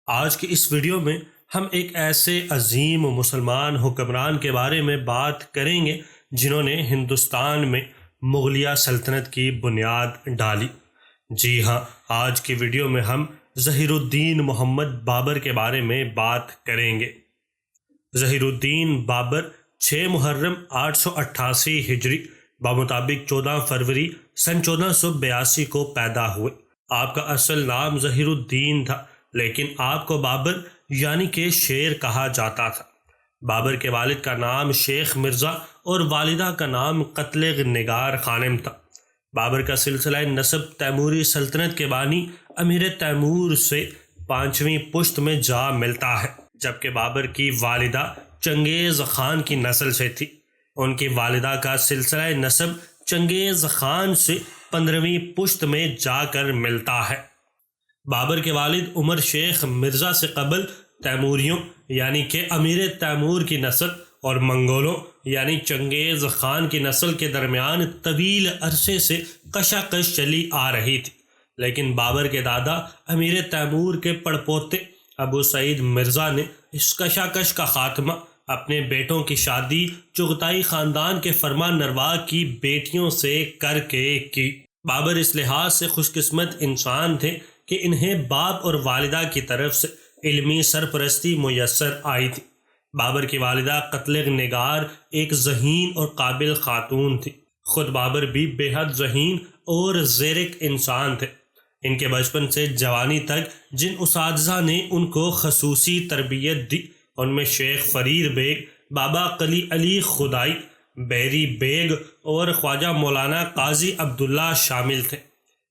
آج کی اس ویڈیو میں ہم ایک ایسے عظیم مسلمان حکمران کے بارے میں بات کریں گے جنہوں نے ہندوستان میں مغلیہ سلطنت کی بنیاد ڈالی۔ جی ہاں، آج کی ویڈیو میں ہم ظہیر الدین محمد بابر کے بارے میں بات کریں گے۔ ظہیر الدین بابر 6 محرم 888 ہجری بمطابق 14 فروری سن 1482 کو پیدا ہوئے۔ آپ کا اصل نام ظہیر الدین تھا، لیکن آپ کو بابر یعنی کہ شیر کہا جاتا تھا۔ بابر کے والد کا نام شیخ مرزا اور والدہ کا نام قتلغ نگار خانم تھا۔ بابر کا سلسلہ نسب تیموری سلطنت کے بانی امیر تیمور سے 5ویں پشت میں جا ملتا ہے، جبکہ بابر کی والدہ چنگیز خان کی نسل سے تھی۔ ان کی والدہ کا سلسلہ نسب چنگیز خان سے 15ویں پشت میں جا کر ملتا ہے۔ بابر کے والد عمر شیخ مرزا سے قبل تیموریوں یعنی کہ امیر تیمور کی نسل اور منگولوں یعنی چنگیز خان کی نسل کے درمیان طویل عرصے سے کشاکش چلی آ رہی تھی، لیکن بابر کے دادا امیر تیمور کے پڑپوتے ابو سعید مرزا نے اس کشاکش کا خاتمہ اپنے بیٹوں کی شادی چغتائی خاندان کے فرمان روا کی بیٹیوں سے کر کے کی۔ بابر اس لحاظ سے خوش قسمت انسان تھے کہ انہیں باپ اور والدہ کی طرف سے علمی سرپرستی میسر آئی تھی۔ بابر کی والدہ قتلغ نگار ایک ذہین اور قابل خاتون تھی۔ خود بابر بھی بے حد ذہین اور زیرک انسان تھے۔ ان کے بچپن سے جوانی تک جن اساتذہ نے ان کو خصوصی تربیت دی، ان میں شیخ فریر بیگ، بابا قلی علی خدائی، بیری بیگ اور خواجہ مولانا قاضی عبداللہ شامل تھے۔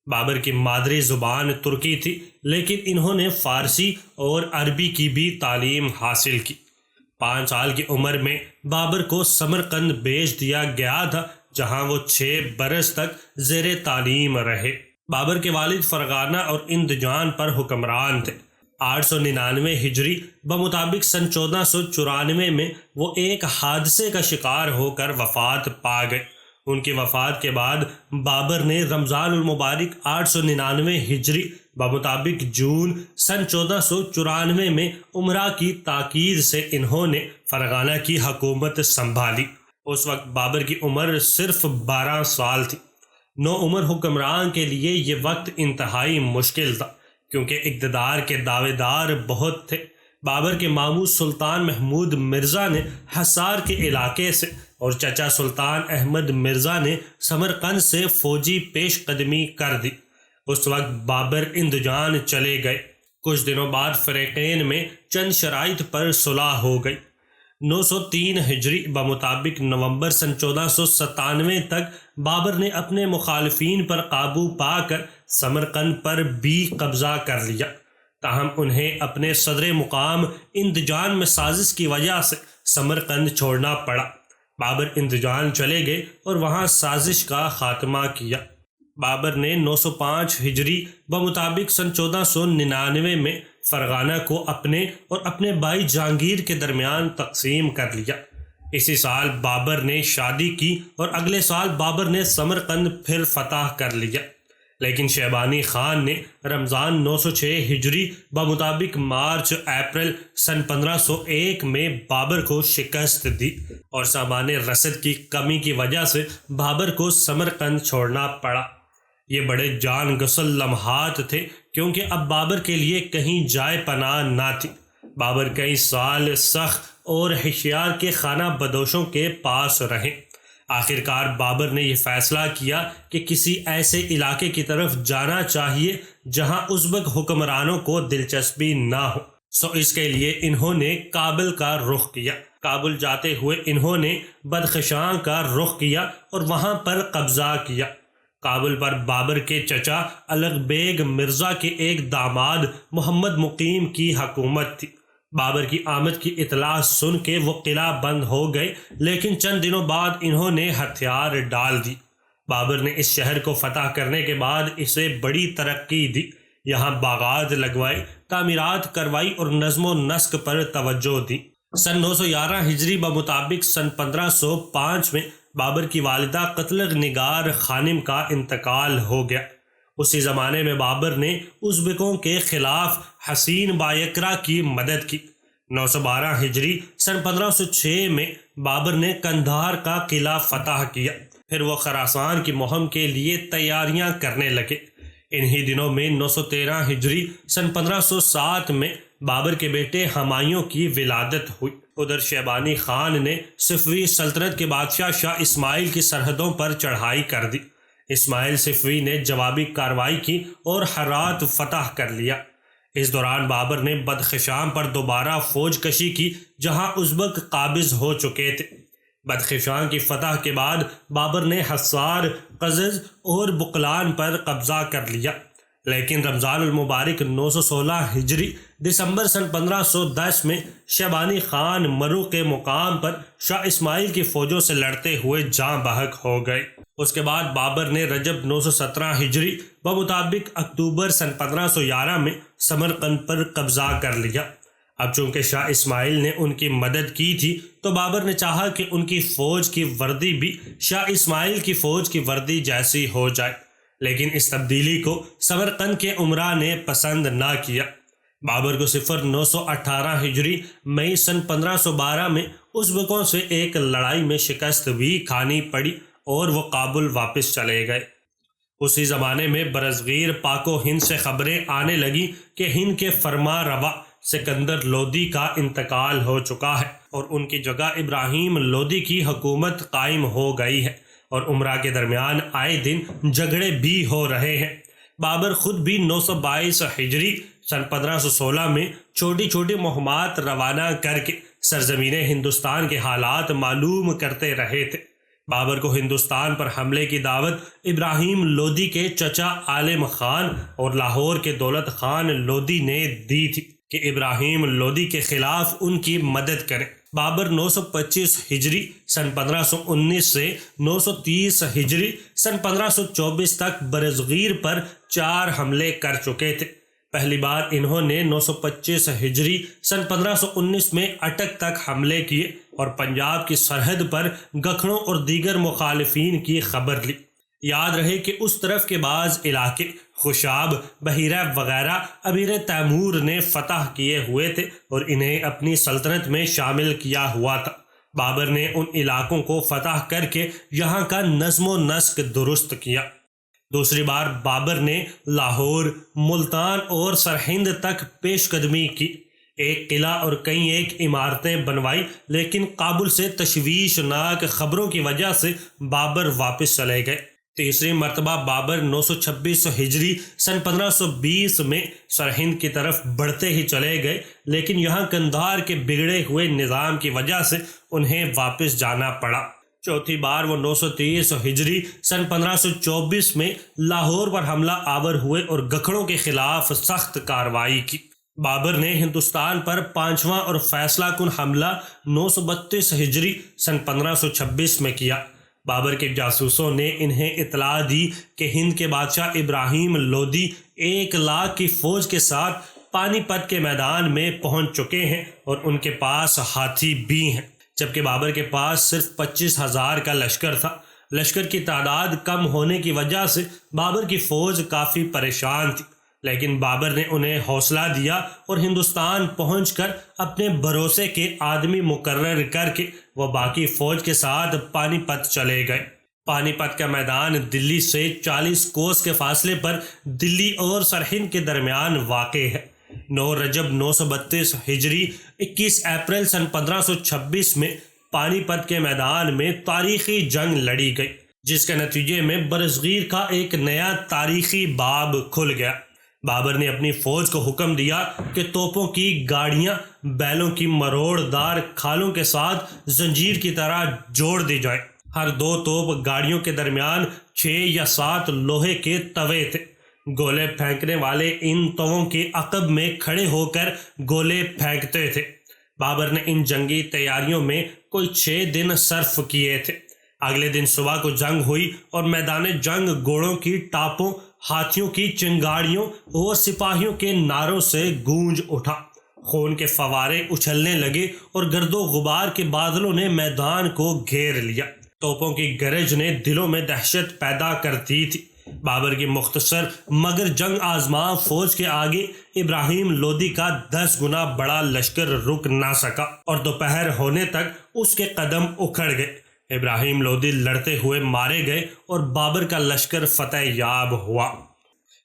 بابر کی مادری زبان ترکی تھی، لیکن انہوں نے فارسی اور عربی کی بھی تعلیم حاصل کی۔ 5 سال کی عمر میں بابر کو سمرقند بھیج دیا گیا تھا، جہاں وہ 6 برس تک زیر تعلیم رہے۔ بابر کے والد فرغانہ اور اندجان پر حکمران تھے۔ 899 ہجری بمطابق سن 1494 میں وہ ایک حادثے کا شکار ہو کر وفات پا گئے۔ ان کی وفات کے بعد بابر نے رمضان المبارک 899 ہجری بمطابق جون سن 1494 میں عمرہ کی تاکید سے انہوں نے فرغانہ کی حکومت سنبھالی۔ اس وقت بابر کی عمر صرف 12 سال تھی۔ نوعمر حکمران کے لیے یہ وقت انتہائی مشکل تھا، کیونکہ اقتدار کے دعوے دار بہت تھے۔ بابر کے ماموں سلطان محمود مرزا نے حصار کے علاقے سے اور چچا سلطان احمد مرزا نے سمرقند سے فوجی پیش قدمی کر دی۔ اس وقت بابر اندجان چلے گئے۔ کچھ دنوں بعد فریقین میں چند شرائط پر صلح ہو گئی۔ 903 ہجری بمطابق نومبر سن 1497 تک بابر نے اپنے مخالفین پر قابو پا کر سمرقند پر بھی قبضہ کر لیا، تاہم انہیں اپنے صدر مقام اندجان میں سازش کی وجہ سے سمرقند چھوڑنا پڑا۔ بابر اندجان چلے گئے اور وہاں سازش کا خاتمہ کیا۔ بابر نے 905 ہجری بمطابق سن 1499 میں فرغانہ کو اپنے اور اپنے بھائی جہانگیر کے درمیان تقسیم کر لیا۔ اسی سال بابر نے شادی کی اور اگلے سال بابر نے سمرقند پھر فتح کر لیا، لیکن شیبانی خان نے رمضان 906 ہجری بمطابق مارچ اپریل سن 1501 میں بابر کو شکست دی اور سامان رسد کی کمی کی وجہ سے بابر کو سمرقند چھوڑنا پڑا۔ یہ بڑے جان گسل لمحات تھے، کیونکہ اب بابر کے لیے کہیں جائے پناہ نہ تھی۔ بابر کئی سال سخت اور ہوشیار کے خانہ بدوشوں کے پاس رہے۔ آخرکار بابر نے یہ فیصلہ کیا کہ کسی ایسے علاقے کی طرف جانا چاہیے جہاں ازبک حکمرانوں کو دلچسپی نہ ہو، اس کے لیے انہوں نے کابل کا رخ کیا۔ کابل جاتے ہوئے انہوں نے بدخشاں کا رخ کیا اور وہاں پر قبضہ کیا۔ کابل پر بابر کے چچا الغ بیگ مرزا کے ایک داماد محمد مقیم کی حکومت تھی۔ بابر کی آمد کی اطلاع سن کے وہ قلعہ بند ہو گئے، لیکن چند دنوں بعد انہوں نے ہتھیار ڈال دی۔ بابر نے اس شہر کو فتح کرنے کے بعد اسے بڑی ترقی دی۔ یہاں باغات لگوائے، تعمیرات کروائی اور نظم و نسق پر توجہ دی۔ سن 911 ہجری بمطابق سن 1505 میں بابر کی والدہ قتلغ نگار خانم کا انتقال ہو گیا۔ اسی زمانے میں بابر نے ازبکوں کے خلاف حسین بایکرا کی مدد کی۔ 912 ہجری سن 1506 میں بابر نے قندھار کا قلعہ فتح کیا، پھر وہ خراسان کی مہم کے لیے تیاریاں کرنے لگے۔ انہی دنوں میں 913 ہجری سن 1507 میں بابر کے بیٹے ہمایوں کی ولادت ہوئی۔ ادھر شیبانی خان نے صفوی سلطنت کے بادشاہ شاہ اسماعیل کی سرحدوں پر چڑھائی کر دی۔ اسماعیل صفوی نے جوابی کارروائی کی اور ہرات فتح کر لیا۔ اس دوران بابر نے بدخشان پر دوبارہ فوج کشی کی، جہاں ازبک قابض ہو چکے تھے۔ بدخشان کی فتح کے بعد بابر نے حصار، قزز اور بقلان پر قبضہ کر لیا، لیکن رمضان المبارک 916 ہجری دسمبر سن 1510 میں شیبانی خان مرو کے مقام پر شاہ اسماعیل کی فوجوں سے لڑتے ہوئے جاں بحق ہو گئے۔ اس کے بعد بابر نے رجب 917 ہجری بمطابق اکتوبر سن 1511 میں سمرقند پر قبضہ کر لیا۔ اب چونکہ شاہ اسماعیل نے ان کی مدد کی تھی تو بابر نے چاہا کہ ان کی فوج کی وردی بھی شاہ اسماعیل کی فوج کی وردی جیسی ہو جائے، لیکن اس تبدیلی کو سمرقند کے امراء نے پسند نہ کیا۔ بابر کو صفر 918 ہجری مئی سن 1512 میں ازبکوں سے ایک لڑائی میں شکست بھی کھانی پڑی اور وہ کابل واپس چلے گئے۔ اسی زمانے میں برصغیر پاک و ہند سے خبریں آنے لگی کہ ہند کے فرما روا سکندر لودھی کا انتقال ہو چکا ہے اور ان کی جگہ ابراہیم لودھی کی حکومت قائم ہو گئی ہے، اور امراء کے درمیان آئے دن جھگڑے بھی ہو رہے ہیں۔ بابر خود بھی 922 ہجری سن 1516 میں چھوٹی چھوٹی مہمات روانہ کر کے سرزمین ہندوستان کے حالات معلوم کرتے رہے تھے۔ بابر کو ہندوستان پر حملے کی دعوت ابراہیم لودھی کے چچا عالم خان اور لاہور کے دولت خان لودھی نے دی تھی کہ ابراہیم لودھی کے خلاف ان کی مدد کریں۔ بابر 925 ہجری سن 1519 سے 930 ہجری سن 1524 تک برصغیر پر 4 حملے کر چکے تھے۔ پہلی بار انہوں نے 925 ہجری سن 1519 میں اٹک تک حملے کیے اور پنجاب کی سرحد پر گکھڑوں اور دیگر مخالفین کی خبر لی۔ یاد رہے کہ اس طرف کے بعض علاقے خوشاب، بحیرہ وغیرہ امیر تیمور نے فتح کیے ہوئے تھے اور انہیں اپنی سلطنت میں شامل کیا ہوا تھا۔ بابر نے ان علاقوں کو فتح کر کے یہاں کا نظم و نسق درست کیا۔ دوسری بار بابر نے لاہور، ملتان اور سرہند تک پیش قدمی کی، ایک قلعہ اور کئی ایک عمارتیں بنوائی، لیکن کابل سے تشویشناک خبروں کی وجہ سے بابر واپس چلے گئے۔ تیسری مرتبہ بابر 926 ہجری سن 1520 میں سرہند کی طرف بڑھتے ہی چلے گئے، لیکن یہاں قندھار کے بگڑے ہوئے نظام کی وجہ سے انہیں واپس جانا پڑا۔ چوتھی بار وہ 930 ہجری سن 1524 میں لاہور پر حملہ آور ہوئے اور گکھڑوں کے خلاف سخت کارروائی کی۔ بابر نے ہندوستان پر 5واں اور فیصلہ کن حملہ 932 ہجری سن 1526 میں کیا۔ بابر کے جاسوسوں نے انہیں اطلاع دی کہ ہند کے بادشاہ ابراہیم لودھی 1 لاکھ کی فوج کے ساتھ پانی پت کے میدان میں پہنچ چکے ہیں اور ان کے پاس ہاتھی بھی ہیں، جبکہ بابر کے پاس صرف 25,000 کا لشکر تھا۔ لشکر کی تعداد کم ہونے کی وجہ سے بابر کی فوج کافی پریشان تھی، لیکن بابر نے انہیں حوصلہ دیا اور ہندوستان پہنچ کر اپنے بھروسے کے آدمی مقرر کر کے وہ باقی فوج کے ساتھ پانی پت چلے گئے۔ پانی پت کا میدان دلی سے 40 کوس کے فاصلے پر دلی اور سرہند کے درمیان واقع ہے۔ 9 رجب 932 ہجری 21 اپریل سن 1526 میں پانی پت کے میدان میں تاریخی جنگ لڑی گئی، جس کے نتیجے میں برصغیر کا ایک نیا تاریخی باب کھل گیا۔ بابر نے اپنی فوج کو حکم دیا کہ توپوں کی گاڑیاں بیلوں کی مروڑ دار کھالوں کے ساتھ زنجیر کی طرح جوڑ دی جائیں۔ ہر 2 توپ گاڑیوں کے درمیان 6 یا 7 لوہے کے توے تھے۔ گولے پھینکنے والے ان تووں کے عقب میں کھڑے ہو کر گولے پھینکتے تھے۔ بابر نے ان جنگی تیاریوں میں کوئی 6 دن صرف کیے تھے۔ اگلے دن صبح کو جنگ ہوئی اور میدان جنگ گھوڑوں کی ٹاپوں، ہاتھیوں کی چنگاڑیوں اور سپاہیوں کے نعروں سے گونج اٹھا۔ خون کے فوارے اچھلنے لگے اور گرد و غبار کے بادلوں نے میدان کو گھیر لیا۔ توپوں کی گرج نے دلوں میں دہشت پیدا کر دی تھی۔ بابر کی مختصر مگر جنگ آزما فوج کے آگے ابراہیم لودھی کا 10 گنا بڑا لشکر رک نہ سکا اور دوپہر ہونے تک اس کے قدم اکھڑ گئے۔ ابراہیم لودھی لڑتے ہوئے مارے گئے اور بابر کا لشکر فتح یاب ہوا۔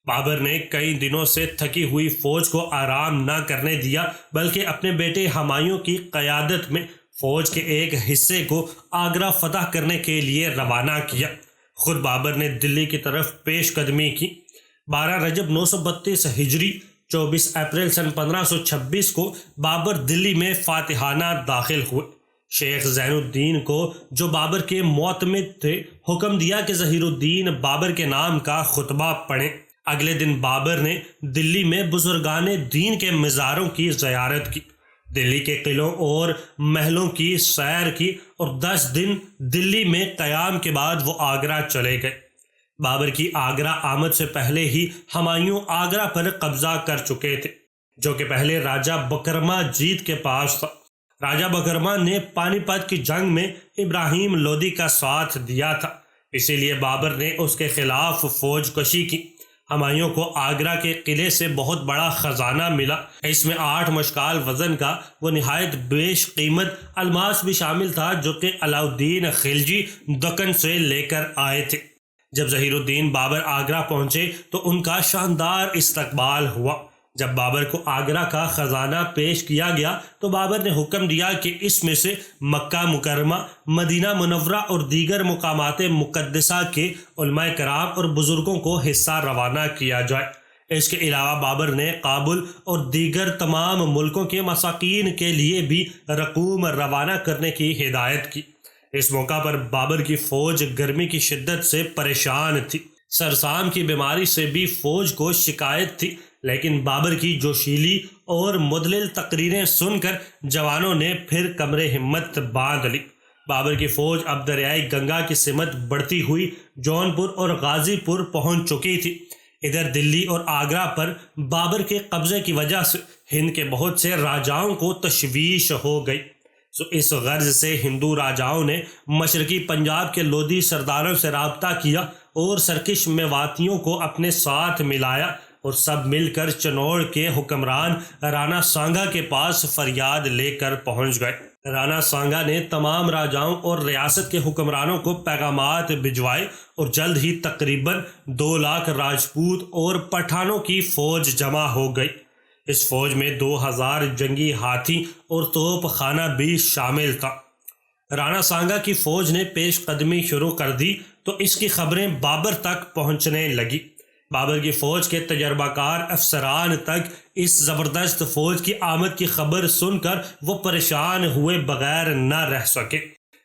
بابر نے کئی دنوں سے تھکی ہوئی فوج کو آرام نہ کرنے دیا، بلکہ اپنے بیٹے ہمایوں کی قیادت میں فوج کے ایک حصے کو آگرہ فتح کرنے کے لیے روانہ کیا۔ خود بابر نے دلی کی طرف پیش قدمی کی۔ 12 رجب 932 ہجری 24 اپریل سن 1526 کو بابر دلی میں فاتحانہ داخل ہوئے۔ شیخ زین الدین کو، جو بابر کے معتمد تھے، حکم دیا کہ ظہیر الدین بابر کے نام کا خطبہ پڑھیں۔ اگلے دن بابر نے دلی میں بزرگان دین کے مزاروں کی زیارت کی، دلی کے قلعوں اور محلوں کی سیر کی اور 10 دن دلی میں قیام کے بعد وہ آگرہ چلے گئے۔ بابر کی آگرہ آمد سے پہلے ہی ہمایوں آگرہ پر قبضہ کر چکے تھے، جو کہ پہلے راجہ بکرما جیت کے پاس تھا۔ راجہ بکرما نے پانی پت کی جنگ میں ابراہیم لودھی کا ساتھ دیا تھا، اسی لیے بابر نے اس کے خلاف فوج کشی کی۔ ہمایوں کو آگرہ کے قلعے سے بہت بڑا خزانہ ملا، اس میں 8 مشکال وزن کا وہ نہایت بیش قیمت الماس بھی شامل تھا، جو کہ علاء الدین خلجی دکن سے لے کر آئے تھے۔ جب ظہیر الدین بابر آگرہ پہنچے تو ان کا شاندار استقبال ہوا۔ جب بابر کو آگرہ کا خزانہ پیش کیا گیا تو بابر نے حکم دیا کہ اس میں سے مکہ مکرمہ، مدینہ منورہ اور دیگر مقامات مقدسہ کے علماء کرام اور بزرگوں کو حصہ روانہ کیا جائے۔ اس کے علاوہ بابر نے کابل اور دیگر تمام ملکوں کے مساکین کے لیے بھی رقوم روانہ کرنے کی ہدایت کی۔ اس موقع پر بابر کی فوج گرمی کی شدت سے پریشان تھی۔ سرسام کی بیماری سے بھی فوج کو شکایت تھی، لیکن بابر کی جوشیلی اور مدلل تقریریں سن کر جوانوں نے پھر کمر ہمت باندھ لی۔ بابر کی فوج اب دریائے گنگا کی سمت بڑھتی ہوئی جون پور اور غازی پور پہنچ چکی تھی۔ ادھر دلی اور آگرہ پر بابر کے قبضے کی وجہ سے ہند کے بہت سے راجاؤں کو تشویش ہو گئی، اس غرض سے ہندو راجاؤں نے مشرقی پنجاب کے لودھی سرداروں سے رابطہ کیا اور سرکش میواتیوں کو اپنے ساتھ ملایا اور سب مل کر چنوڑ کے حکمران رانا سانگا کے پاس فریاد لے کر پہنچ گئے۔ رانا سانگا نے تمام راجاؤں اور ریاست کے حکمرانوں کو پیغامات بھجوائے اور جلد ہی تقریباً 2 لاکھ راجپوت اور پٹھانوں کی فوج جمع ہو گئی۔ اس فوج میں 2000 جنگی ہاتھی اور توپ خانہ بھی شامل تھا۔ رانا سانگا کی فوج نے پیش قدمی شروع کر دی تو اس کی خبریں بابر تک پہنچنے لگی۔ بابر کی فوج کے تجربہ کار افسران تک اس زبردست فوج کی آمد کی خبر سن کر وہ پریشان ہوئے بغیر نہ رہ سکے،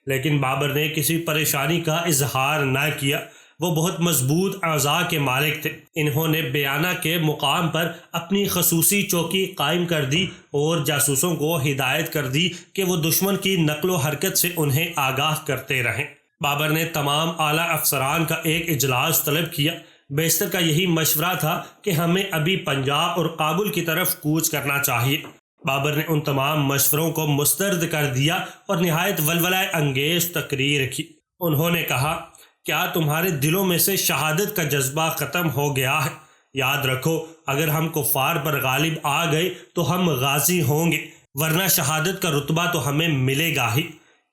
لیکن بابر نے کسی پریشانی کا اظہار نہ کیا۔ وہ بہت مضبوط اعضاء کے مالک تھے۔ انہوں نے بیانہ کے مقام پر اپنی خصوصی چوکی قائم کر دی اور جاسوسوں کو ہدایت کر دی کہ وہ دشمن کی نقل و حرکت سے انہیں آگاہ کرتے رہیں۔ بابر نے تمام اعلیٰ افسران کا ایک اجلاس طلب کیا۔ بیشتر کا یہی مشورہ تھا کہ ہمیں ابھی پنجاب اور کابل کی طرف کوچ کرنا چاہیے۔ بابر نے ان تمام مشوروں کو مسترد کر دیا اور نہایت ولولہ انگیز تقریر کی۔ انہوں نے کہا، کیا تمہارے دلوں میں سے شہادت کا جذبہ ختم ہو گیا ہے؟ یاد رکھو، اگر ہم کفار پر غالب آ گئے تو ہم غازی ہوں گے، ورنہ شہادت کا رتبہ تو ہمیں ملے گا ہی۔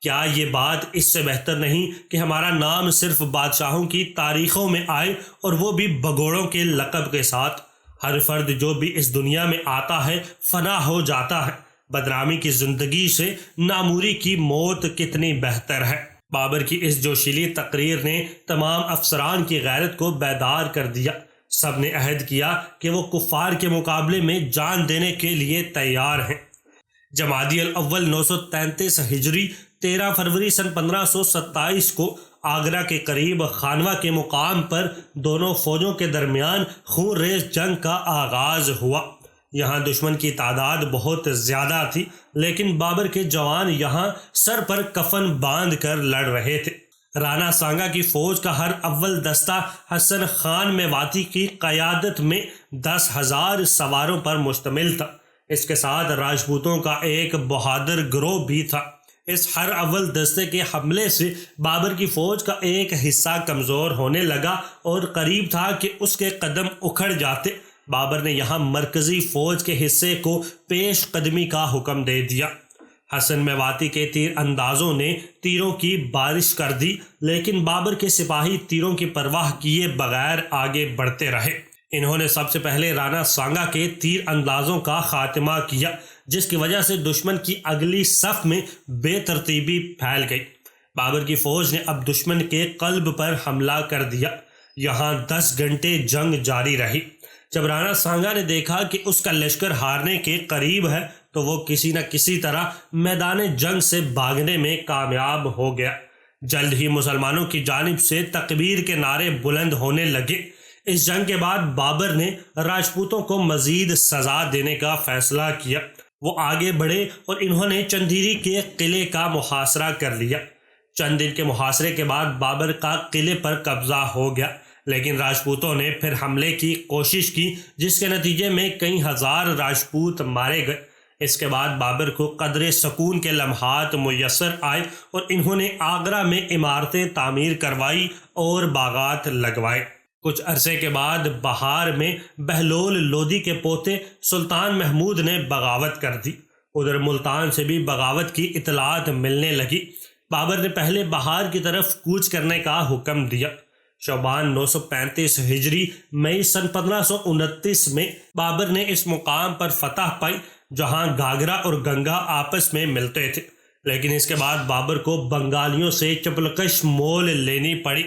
کیا یہ بات اس سے بہتر نہیں کہ ہمارا نام صرف بادشاہوں کی تاریخوں میں آئے اور وہ بھی بگوڑوں کے لقب کے ساتھ؟ ہر فرد جو بھی اس دنیا میں آتا ہے فنا ہو جاتا ہے، بدنامی کی زندگی سے ناموری کی موت کتنی بہتر ہے۔ بابر کی اس جوشیلی تقریر نے تمام افسران کی غیرت کو بیدار کر دیا۔ سب نے عہد کیا کہ وہ کفار کے مقابلے میں جان دینے کے لیے تیار ہیں۔ جمادی الاول 933 ہجری 13 فروری سن 1527 کو آگرہ کے قریب خانوا کے مقام پر دونوں فوجوں کے درمیان خون ریز جنگ کا آغاز ہوا۔ یہاں دشمن کی تعداد بہت زیادہ تھی، لیکن بابر کے جوان یہاں سر پر کفن باندھ کر لڑ رہے تھے۔ رانا سانگا کی فوج کا ہر اول دستہ حسن خان میواتی کی قیادت میں 10,000 سواروں پر مشتمل تھا۔ اس کے ساتھ راجپوتوں کا ایک بہادر گروہ بھی تھا۔ اس ہر اول دستے کے حملے سے بابر کی فوج کا ایک حصہ کمزور ہونے لگا اور قریب تھا کہ اس کے قدم اکھڑ جاتے۔ بابر نے یہاں مرکزی فوج کے حصے کو پیش قدمی کا حکم دے دیا۔ حسن میواتی کے تیر اندازوں نے تیروں کی بارش کر دی، لیکن بابر کے سپاہی تیروں کی پرواہ کیے بغیر آگے بڑھتے رہے۔ انہوں نے سب سے پہلے رانا سانگا کے تیر اندازوں کا خاتمہ کیا، جس کی وجہ سے دشمن کی اگلی صف میں بے ترتیبی پھیل گئی۔ بابر کی فوج نے اب دشمن کے قلب پر حملہ کر دیا۔ یہاں 10 گھنٹے جنگ جاری رہی۔ جب رانا سانگا نے دیکھا کہ اس کا لشکر ہارنے کے قریب ہے تو وہ کسی نہ کسی طرح میدان جنگ سے بھاگنے میں کامیاب ہو گیا۔ جلد ہی مسلمانوں کی جانب سے تکبیر کے نعرے بلند ہونے لگے۔ اس جنگ کے بعد بابر نے راجپوتوں کو مزید سزا دینے کا فیصلہ کیا۔ وہ آگے بڑھے اور انہوں نے چندیری کے قلعے کا محاصرہ کر لیا۔ چند دن کے محاصرے کے بعد بابر کا قلعے پر قبضہ ہو گیا، لیکن راجپوتوں نے پھر حملے کی کوشش کی، جس کے نتیجے میں کئی ہزار راجپوت مارے گئے۔ اس کے بعد بابر کو قدر سکون کے لمحات میسر آئے اور انہوں نے آگرہ میں عمارتیں تعمیر کروائی اور باغات لگوائے۔ کچھ عرصے کے بعد بہار میں بہلول لودھی کے پوتے سلطان محمود نے بغاوت کر دی۔ ادھر ملتان سے بھی بغاوت کی اطلاعات ملنے لگی۔ بابر نے پہلے بہار کی طرف کوچ کرنے کا حکم دیا۔ شعبان 935 ہجری مئی سن 1529 میں بابر نے اس مقام پر فتح پائی جہاں گھاگرا اور گنگا آپس میں ملتے تھے، لیکن اس کے بعد بابر کو بنگالیوں سے چپلکش مول لینی پڑی۔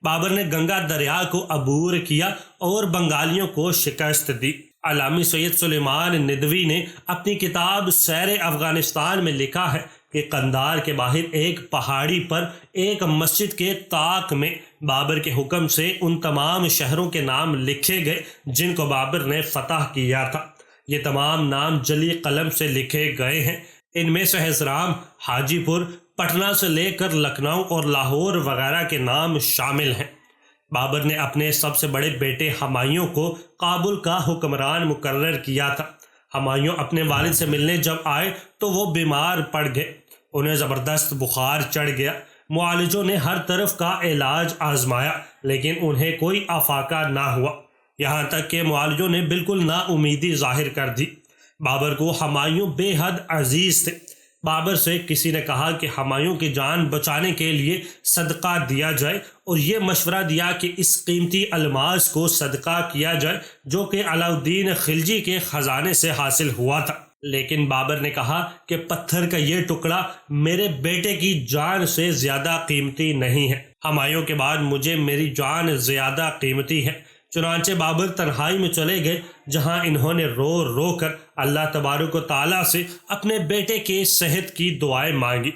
بابر نے گنگا دریا کو عبور کیا اور بنگالیوں کو شکست دی۔ علامہ سید سلیمان ندوی نے اپنی کتاب سیر افغانستان میں لکھا ہے کہ قندھار کے باہر ایک پہاڑی پر ایک مسجد کے طاق میں بابر کے حکم سے ان تمام شہروں کے نام لکھے گئے جن کو بابر نے فتح کیا تھا۔ یہ تمام نام جلی قلم سے لکھے گئے ہیں۔ ان میں سہسرام، حاجی پور، پٹنہ سے لے کر لکھنؤ اور لاہور وغیرہ کے نام شامل ہیں۔ بابر نے اپنے سب سے بڑے بیٹے ہمایوں کو کابل کا حکمران مقرر کیا تھا۔ ہمایوں اپنے والد سے ملنے جب آئے تو وہ بیمار پڑ گئے۔ انہیں زبردست بخار چڑھ گیا۔ معالجوں نے ہر طرف کا علاج آزمایا، لیکن انہیں کوئی افاقہ نہ ہوا، یہاں تک کہ معالجوں نے بالکل نا امیدی ظاہر کر دی۔ بابر کو ہمایوں بے حد عزیز تھے۔ بابر سے کسی نے کہا کہ ہمایوں کی جان بچانے کے لیے صدقہ دیا جائے، اور یہ مشورہ دیا کہ اس قیمتی الماس کو صدقہ کیا جائے جو کہ علاؤالدین خلجی کے خزانے سے حاصل ہوا تھا۔ لیکن بابر نے کہا کہ پتھر کا یہ ٹکڑا میرے بیٹے کی جان سے زیادہ قیمتی نہیں ہے۔ ہمایوں کے بعد مجھے میری جان زیادہ قیمتی ہے۔ چنانچہ بابر تنہائی میں چلے گئے، جہاں انہوں نے رو رو کر اللہ تبارک و تعالیٰ سے اپنے بیٹے کے صحت کی دعائیں مانگی۔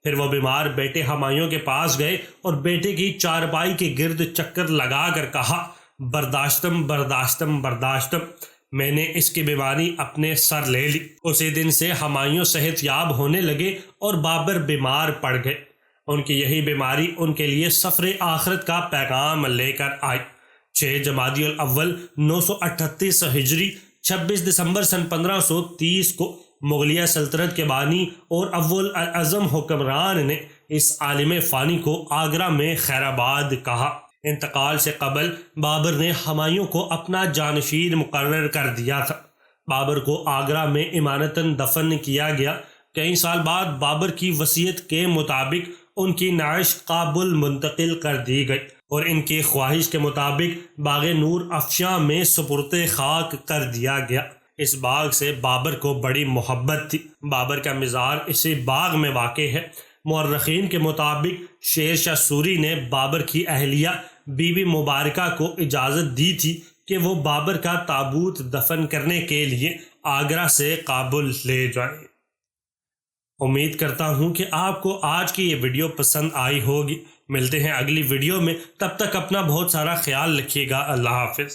پھر وہ بیمار بیٹے ہمایوں کے پاس گئے اور بیٹے کی چارپائی کے گرد چکر لگا کر کہا، برداشتم برداشتم برداشتم، میں نے اس کی بیماری اپنے سر لے لی۔ اسی دن سے ہمایوں صحت یاب ہونے لگے اور بابر بیمار پڑ گئے۔ ان کی یہی بیماری ان کے لیے سفر آخرت کا پیغام لے کر آئی۔ 6 جمادی الاول 938 ہجری 26 دسمبر سن 1530 کو مغلیہ سلطنت کے بانی اور اول اعظم حکمران نے اس عالم فانی کو آگرہ میں خیر آباد کہا۔ انتقال سے قبل بابر نے ہمایوں کو اپنا جانشین مقرر کر دیا تھا۔ بابر کو آگرہ میں امانتاً دفن کیا گیا۔ کئی سال بعد بابر کی وصیت کے مطابق ان کی نعش کابل منتقل کر دی گئی اور ان کی خواہش کے مطابق باغ نور افشاں میں سپرد خاک کر دیا گیا۔ اس باغ سے بابر کو بڑی محبت تھی۔ بابر کا مزار اسی باغ میں واقع ہے۔ مورخین کے مطابق شیر شاہ سوری نے بابر کی اہلیہ بی بی مبارکہ کو اجازت دی تھی کہ وہ بابر کا تابوت دفن کرنے کے لیے آگرہ سے کابل لے جائیں۔ امید کرتا ہوں کہ آپ کو آج کی یہ ویڈیو پسند آئی ہوگی۔ ملتے ہیں اگلی ویڈیو میں، تب تک اپنا بہت سارا خیال رکھیے گا۔ اللہ حافظ۔